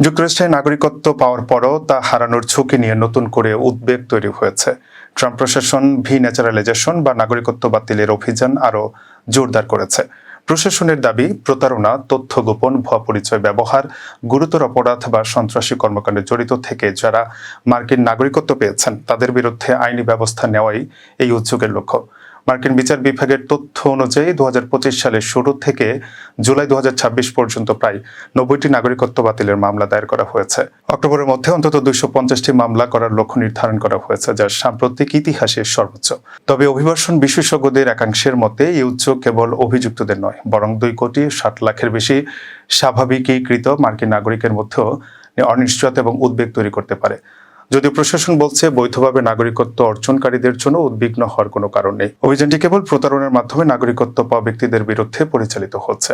যুক্তরাষ্ট্রে নাগরিকত্ব পাওয়ার পরও তা হারানোর ঝুঁকি নিয়ে নতুন করে উদ্বেগ তৈরি হয়েছে। ট্রাম্প প্রশাসন ন্যাচারালাইজেশন বা নাগরিকত্ব বাতিলের অভিযান আরও জোরদার করেছে। প্রশাসনের দাবি, প্রতারণা, তথ্য গোপন, ভুয়া পরিচয় ব্যবহার, গুরুতর অপরাধ বা সন্ত্রাসী কর্মকাণ্ডে জড়িত থেকে যারা মার্কিন নাগরিকত্ব পেয়েছেন তাদের বিরুদ্ধে আইনি ব্যবস্থা নেওয়াই এই উদ্যোগের লক্ষ্য। মার্কিন বিচার বিভাগের তথ্য অনুযায়ী 2025 সালের শুরু থেকে জুলাই 2026 পর্যন্ত প্রায় 90টি নাগরিকত্ব বাতিলের মামলা দায়ের করা হয়েছে। অক্টোবরের মধ্যে অন্তত 250টি মামলা করার লক্ষ্য নির্ধারণ করা হয়েছে, যা সাম্প্রতিক ইতিহাসের সর্বোচ্চ। তবে অভিবাসন বিশেষজ্ঞদের একাংশের মতে এই উদ্যোগ কেবল অভিযুক্তদের নয়, বরং 2,60,00,000-এর বেশি স্বাভাবিকীকৃত মার্কিন নাগরিকের মধ্যেও অনিশ্চয়তা এবং উদ্বেগ তৈরি করতে পারে। যদিও প্রশাসন বলছে বৈধভাবে নাগরিকত্ব অর্জনকারীদের জন্য উদ্বিগ্ন হওয়ার কোনো কারণ নেই। অভিযানটি কেবল প্রতারণার মাধ্যমে নাগরিকত্ব পাওয়া ব্যক্তিদের বিরুদ্ধে পরিচালিত হচ্ছে।